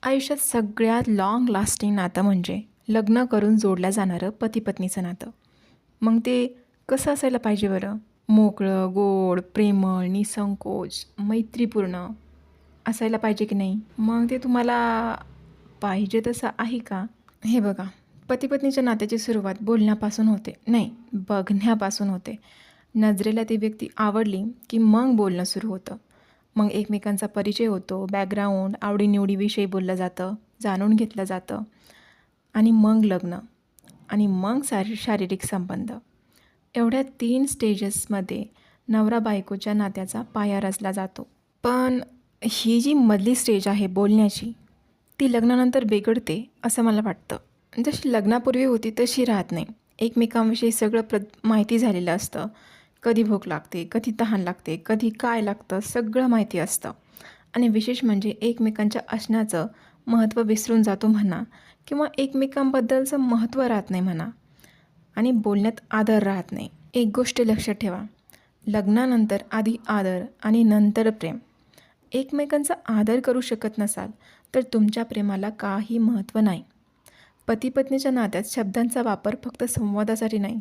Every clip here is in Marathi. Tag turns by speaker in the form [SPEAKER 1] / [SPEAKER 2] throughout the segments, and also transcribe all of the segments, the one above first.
[SPEAKER 1] आयुष्यात सगळ्यात लाँग लास्टिंग नातं म्हणजे लग्न करून जोडलं जाणारं पती पत्नीचं नातं. मग ते कसं असायला पाहिजे बरं? मोकळं, गोड, प्रेमळ, निःसंकोच, मैत्रीपूर्ण असायला पाहिजे की नाही? मग ते तुम्हाला पाहिजे तसं आहे का? हे बघा, पती पत्नीच्या नात्याची सुरुवात बोलण्यापासून होते. नाही, बघण्यापासून होते. नजरेला ती व्यक्ती आवडली की मग बोलणं सुरू होतं. मग एकमेकांचा परिचय होतो, बॅकग्राऊंड, आवडीनिवडीविषयी बोललं जातं, जाणून घेतलं जातं आणि मग लग्न आणि मग शारीरिक संबंध. एवढ्या 3 स्टेजेसमध्ये नवरा बायकोच्या नात्याचा पाया रचला जातो. पण ही जी मधली स्टेज आहे बोलण्याची, ती लग्नानंतर बिघडते असं मला वाटतं. जशी लग्नापूर्वी होती तशी राहत नाही. एकमेकांविषयी सगळं माहिती झालेलं असतं. कधी भूक लागते, कधी तहान लागते, कधी काय लागतं सगळं माहिती असतं. आणि विशेष म्हणजे एकमेकांच्या असण्याचं महत्त्व विसरून जातो म्हणा किंवा एकमेकांबद्दलचं महत्त्व राहत नाही म्हणा आणि बोलण्यात आदर राहत नाही. एक गोष्ट लक्षात ठेवा, लग्नानंतर आधी आदर आणि नंतर प्रेम. एकमेकांचा आदर करू शकत नसाल तर तुमच्या प्रेमाला काही महत्त्व नाही. पती पत्नीच्या नात्यात शब्दांचा वापर फक्त संवादासाठी नाही,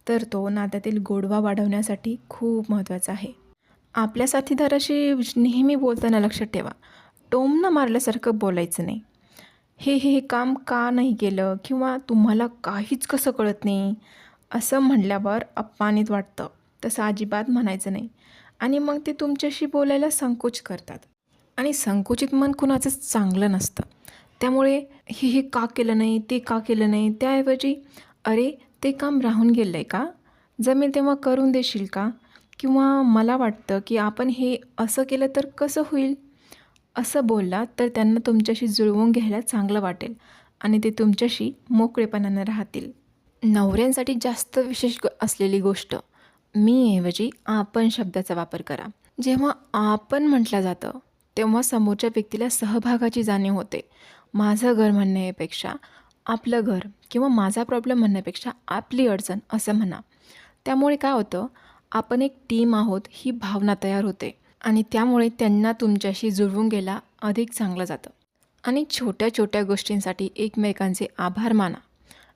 [SPEAKER 1] तर तो नात्यातील गोडवा वाढवण्यासाठी खूप महत्त्वाचा आहे. आपल्या साथीदाराशी नेहमी बोलताना लक्षात ठेवा, टोमणं मारल्यासारखं बोलायचं नाही. हे काम का नाही केलं किंवा तुम्हाला काहीच कसं कळत नाही असं म्हणल्यावर अपमानित वाटतं. तसं अजिबात म्हणायचं नाही आणि मग ते तुमच्याशी बोलायला संकोच करतात आणि संकुचित मन कुणाचंच चांगलं नसतं. त्यामुळे हे का केलं नाही, ते का केलं नाही, त्याऐवजी अरे ते काम राहून गेलं आहे का, जमेल तेव्हा करून देशील का, किंवा मला वाटतं की आपण हे असं केलं तर कसं होईल, असं बोललात तर त्यांना तुमच्याशी जुळवून घ्यायला चांगलं वाटेल आणि ते तुमच्याशी मोकळेपणानं राहतील. नवऱ्यांसाठी जास्त विशेष असलेली गोष्ट मी ऐवजी आपण शब्दाचा वापर करा. जेव्हा आपण म्हटलं जातं तेव्हा समोरच्या व्यक्तीला सहभागाची जाणीव होते. माझं घर म्हणण्यापेक्षा आपलं घर किंवा माझा प्रॉब्लेम म्हणण्यापेक्षा आपली अडचण असं म्हणा. त्यामुळे काय होतं, आपण एक टीम आहोत ही भावना तयार होते आणि त्यामुळे त्यांना तुमच्याशी जुळवून घ्यायला अधिक चांगलं जातं. आणि छोट्या छोट्या गोष्टींसाठी एकमेकांचे आभार माना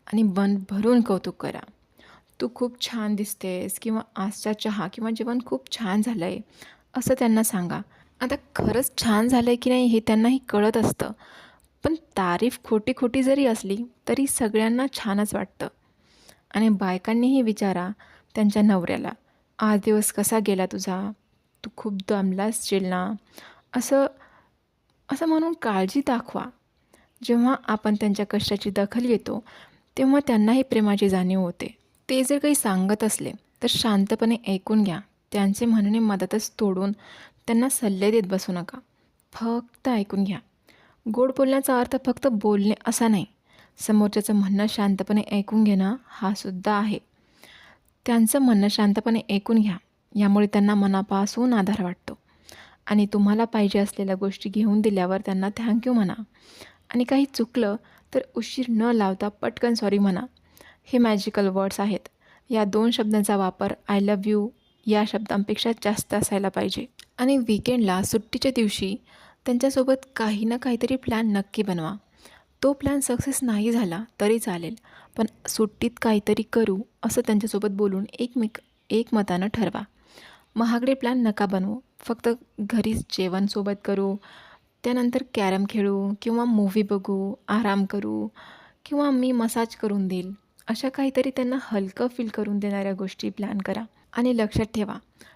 [SPEAKER 1] आणि मन भरून कौतुक करा. तू खूप छान दिसतेस किंवा आजचा चहा किंवा जेवण खूप छान झालं आहे असं त्यांना सांगा. आता खरंच छान झालं आहे की नाही हे त्यांनाही कळत असतं, पण तारीफ खोटी खोटी जरी असली तरी सगळ्यांना छानच वाटतं. आणि बायकांनीही विचारा त्यांच्या नवऱ्याला, आज दिवस कसा गेला तुझा, तू खूप दमलास ना, असं असं म्हणून काळजी दाखवा. जेव्हा आपण त्यांच्या कष्टाची दखल घेतो तेव्हा त्यांनाही प्रेमाची जाणीव होते. ते जर काही सांगत असले तर शांतपणे ऐकून घ्या. त्यांचे म्हणणे मदतच तोडून त्यांना सल्ले देत बसू नका. फक्त ऐकून घ्या. गोड बोलण्याचा अर्थ फक्त बोलणे असा नाही, समोरच्याचं म्हणणं शांतपणे ऐकून घेणं हा सुद्धा आहे. त्यांचं म्हणणं शांतपणे ऐकून घ्या, यामुळे त्यांना मनापासून आधार वाटतो आणि तुम्हाला पाहिजे असलेल्या गोष्टी घेऊन दिल्यावर त्यांना थँक्यू म्हणा आणि काही चुकलं तर उशीर न लावता पटकन सॉरी म्हणा. हे मॅजिकल वर्ड्स आहेत. या 2 शब्दांचा वापर आय लव्ह यू या शब्दांपेक्षा जास्त असायला पाहिजे. आणि वीकेंडला सुट्टीच्या दिवशी त्यांच्यासोबत काही ना काहीतरी प्लॅन नक्की बनवा. तो प्लॅन सक्सेस नाही झाला तरी चालेल, पण सुट्टीत काहीतरी करू असं त्यांच्यासोबत बोलून एकमतानं ठरवा. महागडे प्लॅन नका बनवू. फक्त घरीच जेवण सोबत करू, त्यानंतर कॅरम खेळू किंवा मूव्ही बघू, आराम करू किंवा मी मसाज करून देईल. अशा काहीतरी त्यांना हलकं फील करून देणाऱ्या गोष्टी प्लॅन करा. आणि लक्षात ठेवा,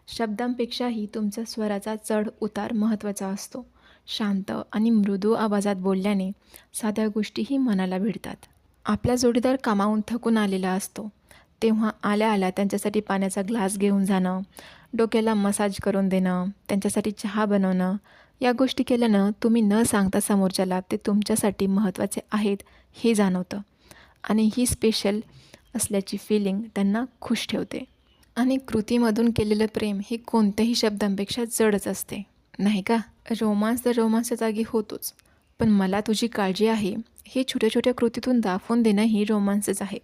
[SPEAKER 1] शब्दांपेक्षाही तुमचा स्वराचा चढ उतार महत्त्वाचा असतो. शांत आणि मृदू आवाजात बोलल्याने साध्या गोष्टीही मनाला भिडतात. आपला जोडीदार कामावून थकून आलेला असतो, तेव्हा आल्या आल्या त्यांच्यासाठी पाण्याचा ग्लास घेऊन जाणं, डोक्याला मसाज करून देणं, त्यांच्यासाठी चहा बनवणं, या गोष्टी केल्यानं तुम्ही न सांगता समोरच्याला ते तुमच्यासाठी महत्त्वाचे आहेत हे जाणवतं आणि ही स्पेशल असल्याची फिलिंग त्यांना खुश ठेवते. आणि कृतीमधून केलेलं प्रेम हे कोणत्याही शब्दांपेक्षा जडच असते, नाही का? रोमांस तर रोमांसच्या जागी होतोच, पण मला तुझी काळजी आहे हे छोट्या छोट्या कृतीतून दाखवून देणं ही रोमांसच आहे.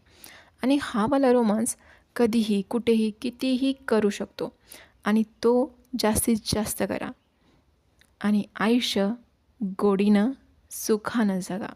[SPEAKER 1] आणि हा वाला रोमांस कधीही कुठेही कितीही करू शकतो आणि तो जास्तीत जास्त करा आणि आयुष्य गोडीनं सुखानं जगा.